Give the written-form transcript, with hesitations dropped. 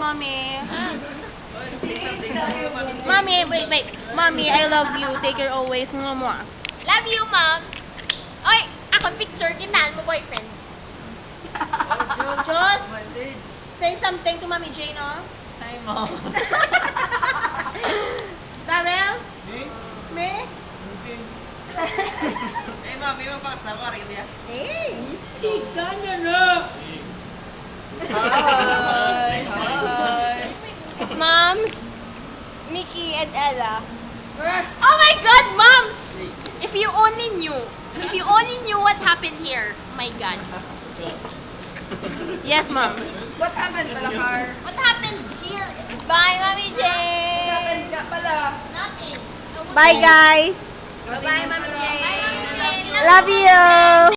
mommy. Mommy, wait. Mommy, I love you. Take care always. Mwah. Love you, moms. Oy, ako picture, kinaan mo boyfriend. Just say something to Mommy Jane, no? Hi, Mom. Darrell? Me? Eh, ma'am, may mapakasal ko rin niya. Hey! Hi. Moms, Mickey and Ella. Oh my God, moms! If you only knew what happened here. My God. Yes, Mom. What happened, Balakar? What happened here? Bye, Mommy What happened Jane. nga pala? Nothing. Bye, guys. Bye, Mommy Jane. I love you.